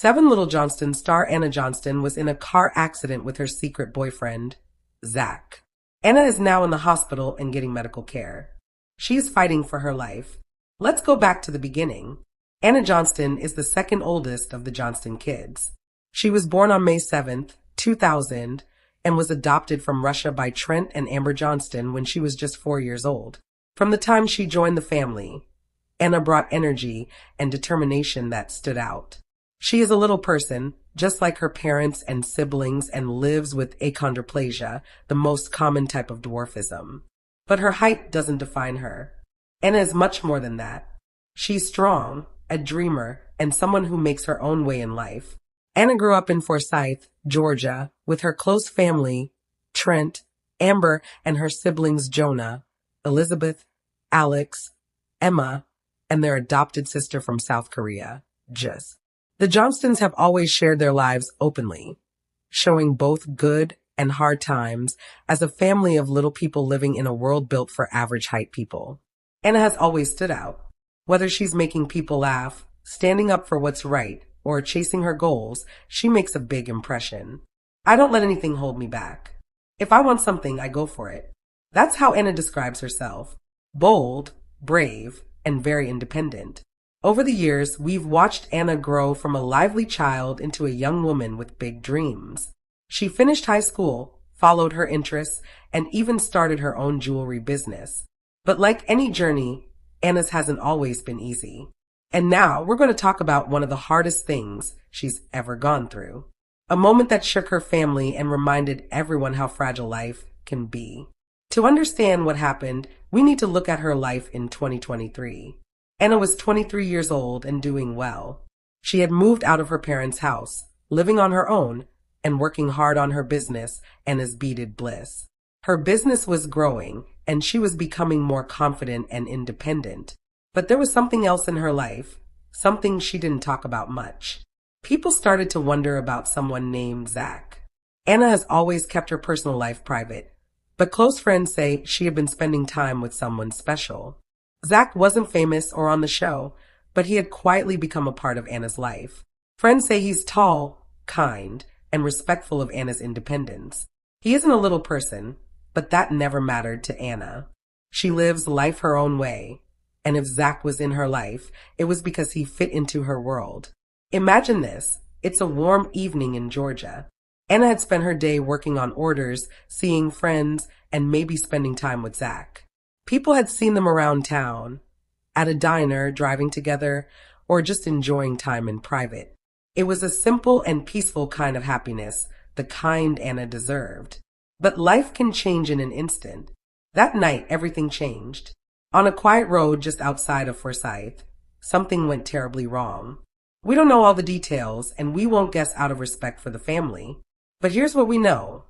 Seven Little Johnston star Anna Johnston was in a car accident with her secret boyfriend, Zach. Anna is now in the hospital and getting medical care. She is fighting for her life. Let's go back to the beginning. Anna Johnston is the second oldest of the Johnston kids. She was born on May 7th, 2000, and was adopted from Russia by Trent and Amber Johnston when she was just 4 years old. From the time she joined the family, Anna brought energy and determination that stood out. She is a little person, just like her parents and siblings, and lives with achondroplasia, the most common type of dwarfism. But her height doesn't define her. Anna is much more than that. She's strong, a dreamer, and someone who makes her own way in life. Anna grew up in Forsyth, Georgia, with her close family, Trent, Amber, and her siblings Jonah, Elizabeth, Alex, Emma, and their adopted sister from South Korea, Jis. The Johnstons have always shared their lives openly, showing both good and hard times as a family of little people living in a world built for average height people. Anna has always stood out. Whether she's making people laugh, standing up for what's right, or chasing her goals, she makes a big impression. I don't let anything hold me back. If I want something, I go for it. That's how Anna describes herself. Bold, brave, and very independent. Over the years, we've watched Anna grow from a lively child into a young woman with big dreams. She finished high school, followed her interests, and even started her own jewelry business. But like any journey, Anna's hasn't always been easy. And now we're going to talk about one of the hardest things she's ever gone through. A moment that shook her family and reminded everyone how fragile life can be. To understand what happened, we need to look at her life in 2023. Anna was 23 years old and doing well. She had moved out of her parents' house, living on her own, and working hard on her business and as beaded bliss. Her business was growing, and she was becoming more confident and independent. But there was something else in her life, something she didn't talk about much. People started to wonder about someone named Zach. Anna has always kept her personal life private, but close friends say she had been spending time with someone special. Zach wasn't famous or on the show, but he had quietly become a part of Anna's life. Friends say he's tall, kind, and respectful of Anna's independence. He isn't a little person, but that never mattered to Anna. She lives life her own way, and if Zach was in her life, it was because he fit into her world. Imagine this. It's a warm evening in Georgia. Anna had spent her day working on orders, seeing friends, and maybe spending time with Zach. People had seen them around town, at a diner, driving together, or just enjoying time in private. It was a simple and peaceful kind of happiness, the kind Anna deserved. But life can change in an instant. That night, everything changed. On a quiet road just outside of Forsyth, something went terribly wrong. We don't know all the details, and we won't guess out of respect for the family. But here's what we know.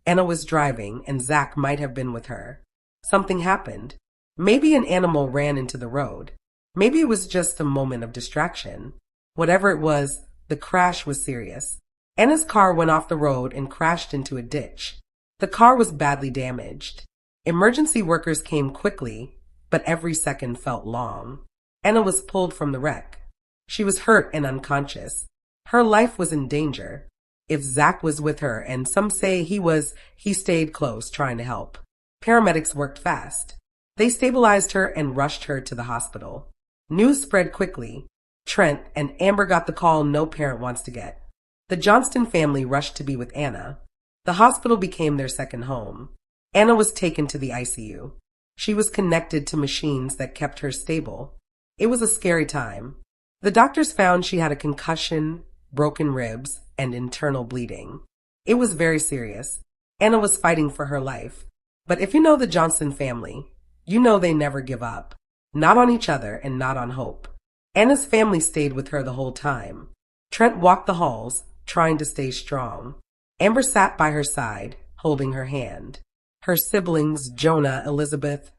Anna was driving, and Zach might have been with her. Something happened. Maybe an animal ran into the road. Maybe it was just a moment of distraction. Whatever it was, the crash was serious. Anna's car went off the road and crashed into a ditch. The car was badly damaged. Emergency workers came quickly, but every second felt long. Anna was pulled from the wreck. She was hurt and unconscious. Her life was in danger. If Zach was with her, and some say he stayed close trying to help. Paramedics worked fast. They stabilized her and rushed her to the hospital. News spread quickly. Trent and Amber got the call no parent wants to get. The Johnston family rushed to be with Anna. The hospital became their second home. Anna was taken to the ICU. She was connected to machines that kept her stable. It was a scary time. The doctors found she had a concussion, broken ribs, and internal bleeding. It was very serious. Anna was fighting for her life. But if you know the Johnston family, you know they never give up. Not on each other and not on hope. Anna's family stayed with her the whole time. Trent walked the halls, trying to stay strong. Amber sat by her side, holding her hand. Her siblings, Jonah, Elizabeth,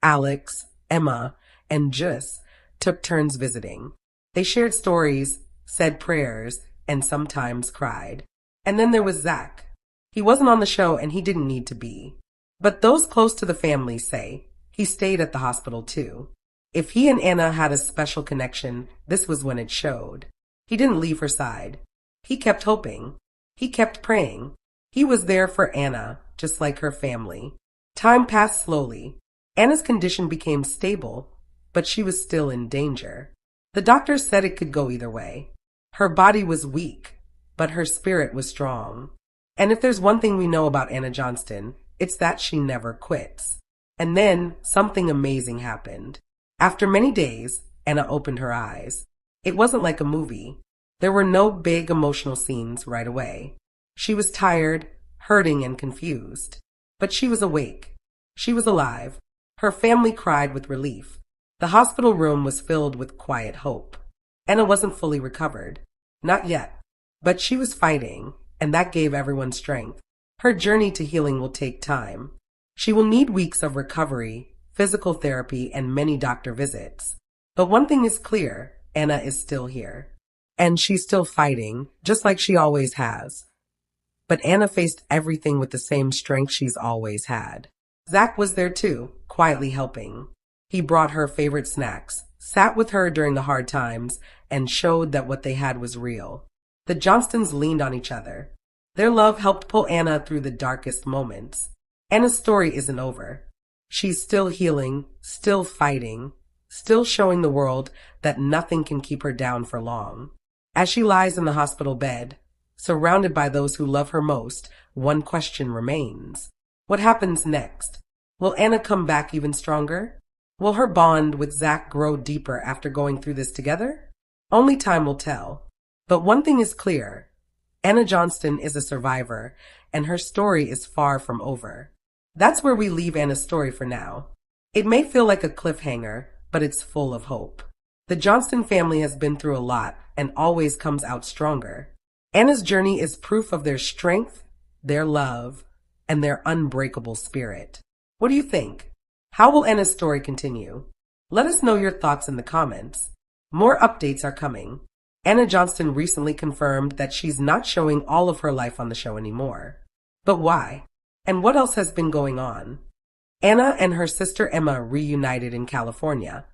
Alex, Emma, and Jus, took turns visiting. They shared stories, said prayers, and sometimes cried. And then there was Zach. He wasn't on the show and he didn't need to be. But those close to the family say he stayed at the hospital too. If he and Anna had a special connection, this was when it showed. He didn't leave her side. He kept hoping. He kept praying. He was there for Anna, just like her family. Time passed slowly. Anna's condition became stable, but she was still in danger. The doctor said it could go either way. Her body was weak, but her spirit was strong. And if there's one thing we know about Anna Johnston, it's that she never quits. And then something amazing happened. After many days, Anna opened her eyes. It wasn't like a movie. There were no big emotional scenes right away. She was tired, hurting, and confused. But she was awake. She was alive. Her family cried with relief. The hospital room was filled with quiet hope. Anna wasn't fully recovered. Not yet. But she was fighting, and that gave everyone strength. Her journey to healing will take time. She will need weeks of recovery, physical therapy, and many doctor visits. But one thing is clear, Anna is still here. And she's still fighting, just like she always has. But Anna faced everything with the same strength she's always had. Zach was there too, quietly helping. He brought her favorite snacks, sat with her during the hard times, and showed that what they had was real. The Johnstons leaned on each other. Their love helped pull Anna through the darkest moments. Anna's story isn't over. She's still healing, still fighting, still showing the world that nothing can keep her down for long. As she lies in the hospital bed, surrounded by those who love her most, one question remains. What happens next? Will Anna come back even stronger? Will her bond with Zach grow deeper after going through this together? Only time will tell. But one thing is clear. Anna Johnston is a survivor, and her story is far from over. That's where we leave Anna's story for now. It may feel like a cliffhanger, but it's full of hope. The Johnston family has been through a lot and always comes out stronger. Anna's journey is proof of their strength, their love, and their unbreakable spirit. What do you think? How will Anna's story continue? Let us know your thoughts in the comments. More updates are coming. Anna Johnston recently confirmed that she's not showing all of her life on the show anymore. But why? And what else has been going on? Anna and her sister Emma reunited in California,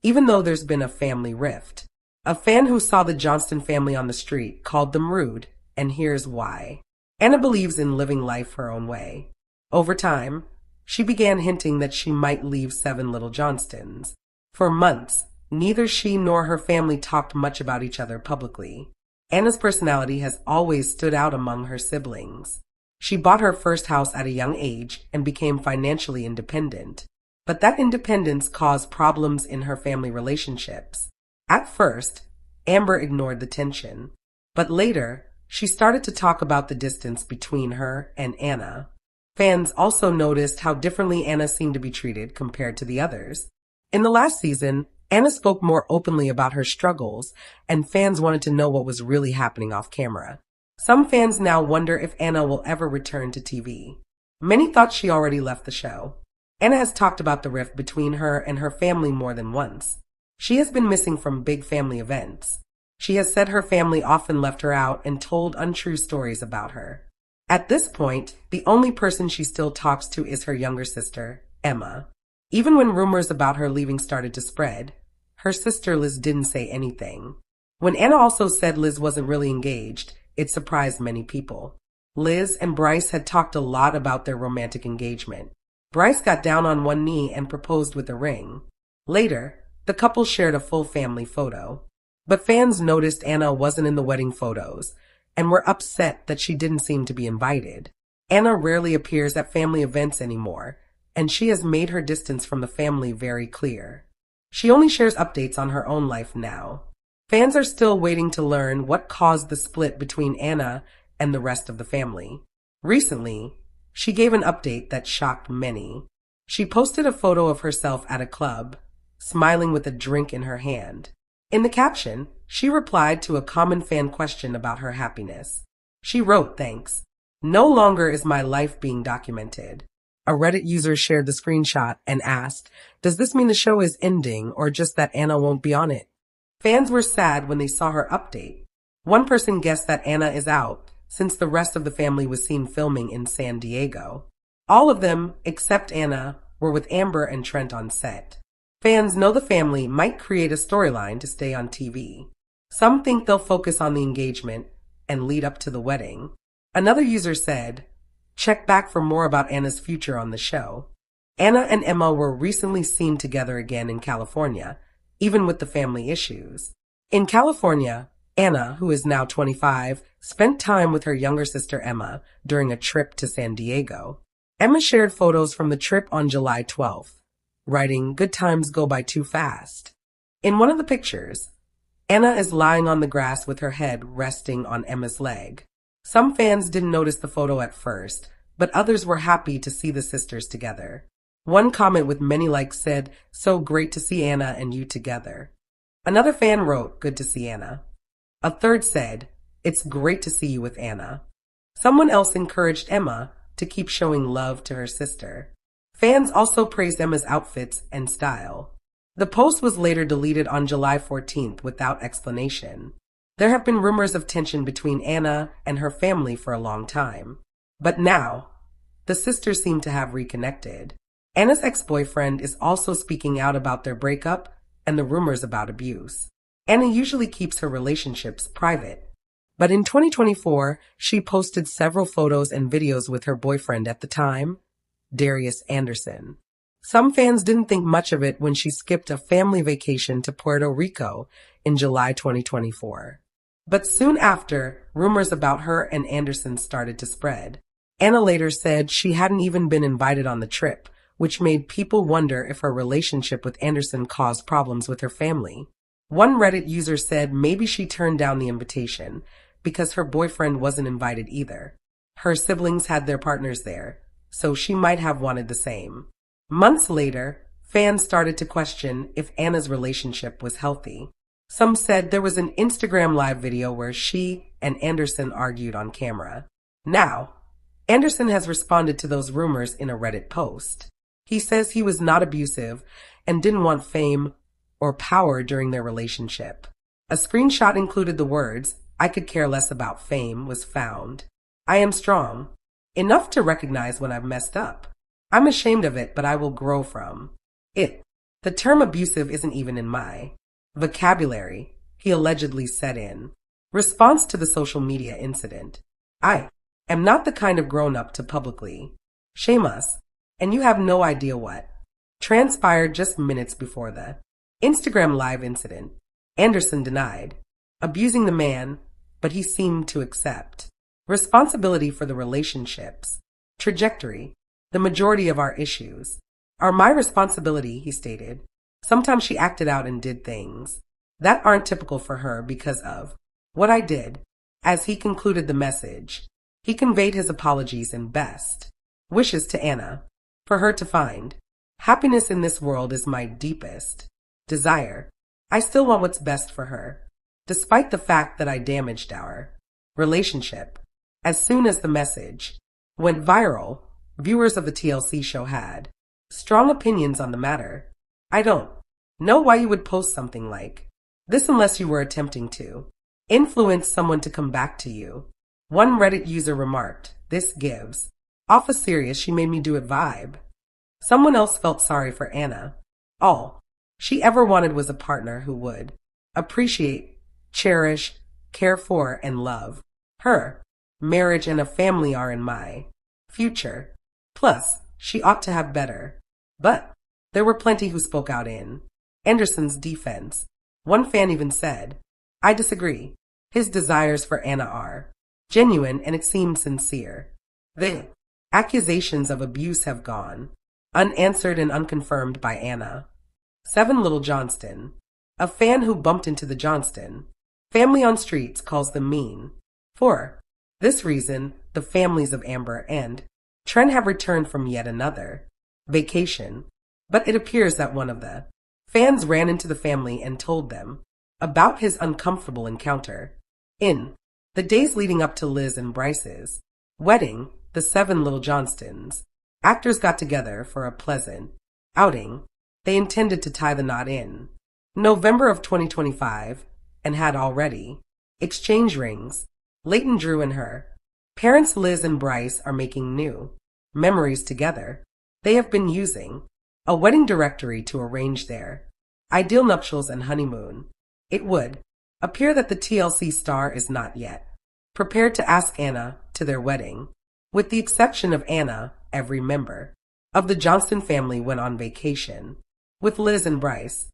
even though there's been a family rift. A fan who saw the Johnston family on the street called them rude, and here's why. Anna believes in living life her own way. Over time, she began hinting that she might leave 7 little Johnstons. For months, neither she nor her family talked much about each other publicly. Anna's personality has always stood out among her siblings. She bought her first house at a young age and became financially independent. But that independence caused problems in her family relationships. At first, Amber ignored the tension. But later, she started to talk about the distance between her and Anna. Fans also noticed how differently Anna seemed to be treated compared to the others. In the last season, Anna spoke more openly about her struggles, and fans wanted to know what was really happening off camera. Some fans now wonder if Anna will ever return to TV. Many thought she already left the show. Anna has talked about the rift between her and her family more than once. She has been missing from big family events. She has said her family often left her out and told untrue stories about her. At this point, the only person she still talks to is her younger sister, Emma. Even when rumors about her leaving started to spread, her sister Liz didn't say anything. When Anna also said Liz wasn't really engaged, it surprised many people. Liz and Bryce had talked a lot about their romantic engagement. Bryce got down on one knee and proposed with a ring. Later, the couple shared a full family photo. But fans noticed Anna wasn't in the wedding photos and were upset that she didn't seem to be invited. Anna rarely appears at family events anymore, and she has made her distance from the family very clear. She only shares updates on her own life now. Fans are still waiting to learn what caused the split between Anna and the rest of the family. Recently, she gave an update that shocked many. She posted a photo of herself at a club, smiling with a drink in her hand. In the caption, she replied to a common fan question about her happiness. She wrote, "Thanks. No longer is my life being documented." A Reddit user shared the screenshot and asked, "Does this mean the show is ending or just that Anna won't be on it?" Fans were sad when they saw her update. One person guessed that Anna is out, since the rest of the family was seen filming in San Diego. All of them, except Anna, were with Amber and Trent on set. Fans know the family might create a storyline to stay on TV. Some think they'll focus on the engagement and lead up to the wedding. Another user said, check back for more about Anna's future on the show. Anna and Emma were recently seen together again in California, even with the family issues. In California, Anna, who is now 25, spent time with her younger sister Emma during a trip to San Diego. Emma shared photos from the trip on July 12th, writing, "Good times go by too fast." In one of the pictures, Anna is lying on the grass with her head resting on Emma's leg. Some fans didn't notice the photo at first, but others were happy to see the sisters together. One comment with many likes said, "So great to see Anna and you together." Another fan wrote, "Good to see Anna." A third said, "It's great to see you with Anna." Someone else encouraged Emma to keep showing love to her sister. Fans also praised Emma's outfits and style. The post was later deleted on July 14th without explanation. There have been rumors of tension between Anna and her family for a long time. But now, the sisters seem to have reconnected. Anna's ex-boyfriend is also speaking out about their breakup and the rumors about abuse. Anna usually keeps her relationships private. But in 2024, she posted several photos and videos with her boyfriend at the time, Darius Anderson. Some fans didn't think much of it when she skipped a family vacation to Puerto Rico in July 2024. But soon after, rumors about her and Anderson started to spread. Anna later said she hadn't even been invited on the trip, which made people wonder if her relationship with Anderson caused problems with her family. One Reddit user said maybe she turned down the invitation because her boyfriend wasn't invited either. Her siblings had their partners there, so she might have wanted the same. Months later, fans started to question if Anna's relationship was healthy. Some said there was an Instagram live video where she and Anderson argued on camera. Now, Anderson has responded to those rumors in a Reddit post. He says he was not abusive and didn't want fame or power during their relationship. A screenshot included the words, "I could care less about fame," was found. "I am strong, enough to recognize when I've messed up. I'm ashamed of it, but I will grow from it. The term abusive isn't even in my vocabulary," he allegedly said in response to the social media incident. "I am not the kind of grown-up to publicly shame us, and you have no idea what transpired just minutes before the Instagram live incident." Anderson denied abusing the man, but he seemed to accept responsibility for the relationship's trajectory. "The majority of our issues are my responsibility," he stated. "Sometimes she acted out and did things that aren't typical for her because of what I did." As he concluded the message, he conveyed his apologies and best wishes to Anna. "For her to find happiness in this world is my deepest desire. I still want what's best for her, despite the fact that I damaged our relationship." As soon as the message went viral, viewers of the TLC show had strong opinions on the matter. "I don't know why you would post something like this unless you were attempting to influence someone to come back to you," one Reddit user remarked. "This gives off a serious 'she made me do it' vibe." Someone else felt sorry for Anna. "All she ever wanted was a partner who would appreciate, cherish, care for, and love her. Marriage and a family are in my future. Plus, she ought to have better." But there were plenty who spoke out in Anderson's defense. One fan even said, "I disagree. His desires for Anna are genuine and it seems sincere. The accusations of abuse have gone unanswered and unconfirmed by Anna." 7 Little Johnston, a fan who bumped into the Johnston family on streets, calls them mean. For this reason, the families of Amber and Trent have returned from yet another vacation, but it appears that one of the fans ran into the family and told them about his uncomfortable encounter. In the days leading up to Liz and Bryce's wedding, the 7 Little Johnstons actors got together for a pleasant outing. They intended to tie the knot in November of 2025 and had already exchanged rings. Leighton Drew and her parents Liz and Bryce are making new memories together. They have been using a wedding directory to arrange their ideal nuptials and honeymoon. It would appear that the TLC star is not yet prepared to ask Anna to their wedding. With the exception of Anna, every member of the Johnston family went on vacation with Liz and Bryce.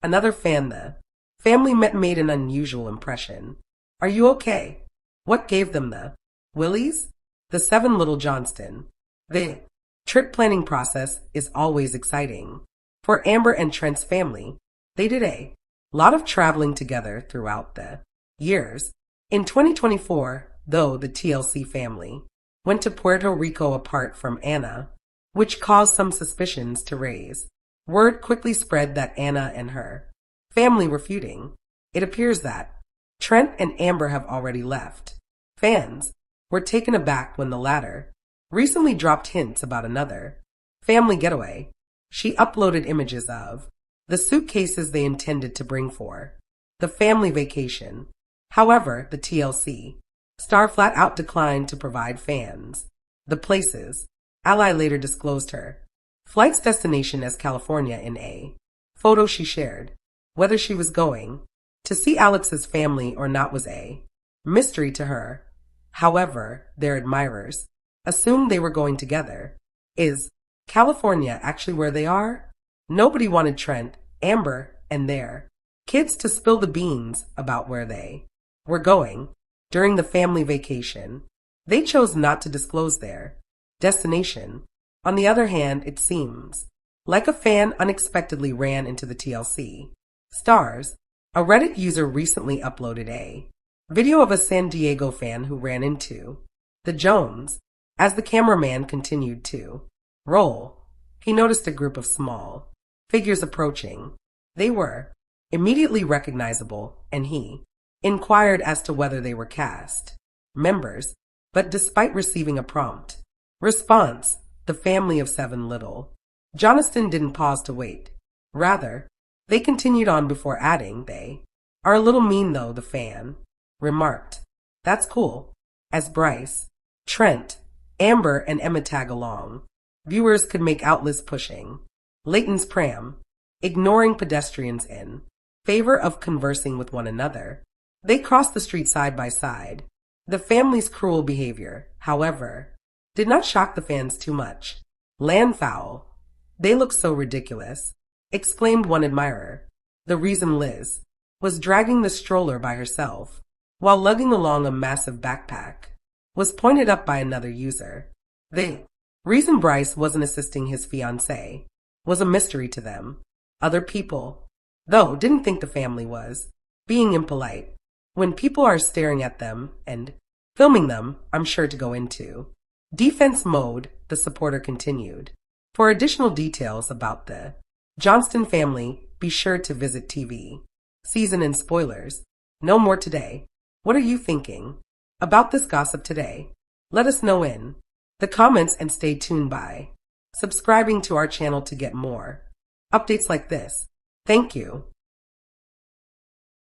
Another fan, the family made an unusual impression. Are you okay? What gave them the willies? The seven little Johnston. The trip planning process is always exciting. For Amber and Trent's family, they did a lot of traveling together throughout the years. In 2024, though, the TLC family went to Puerto Rico apart from Anna, which caused some suspicions to raise. Word quickly spread that Anna and her family were feuding. It appears that Trent and Amber have already left. Fans were taken aback when the latter recently dropped hints about another family getaway. She uploaded images of the suitcases they intended to bring for the family vacation. However, the TLC star flat out declined to provide fans the places. Ally later disclosed her flight's destination as California in a photo she shared. Whether she was going to see Alex's family or not was a mystery to her. However, their admirers assumed they were going together. Is California actually where they are? Nobody wanted Trent, Amber, and their kids to spill the beans about where they were going during the family vacation. They chose not to disclose their destination. On the other hand, it seems like a fan unexpectedly ran into the TLC stars. A Reddit user recently uploaded a video of a San Diego fan who ran into the Jones. As the cameraman continued to roll, he noticed a group of small figures approaching. They were immediately recognizable, and he inquired as to whether they were cast members, but despite receiving a prompt response, the family of seven little Johnston didn't pause to wait. Rather, they continued on before adding, "They are a little mean though," the fan remarked. "That's cool." As Bryce, Trent, Amber, and Emma tag along, viewers could make out Liz pushing Leighton's pram, ignoring pedestrians in favor of conversing with one another. They crossed the street side by side. The family's cruel behavior, however, did not shock the fans too much. "Land foul. They look so ridiculous," exclaimed one admirer. The reason Liz was dragging the stroller by herself while lugging along a massive backpack was pointed up by another user. The reason Bryce wasn't assisting his fiancée was a mystery to them. Other people, though, didn't think the family was being impolite. When people are staring at them and filming them, I'm sure to go into defense mode, the supporter continued. For additional details about the Johnston family, be sure to visit TV season and spoilers. No more today. What are you thinking about this gossip today? Let us know in the comments and stay tuned by subscribing to our channel to get more updates like this. Thank you.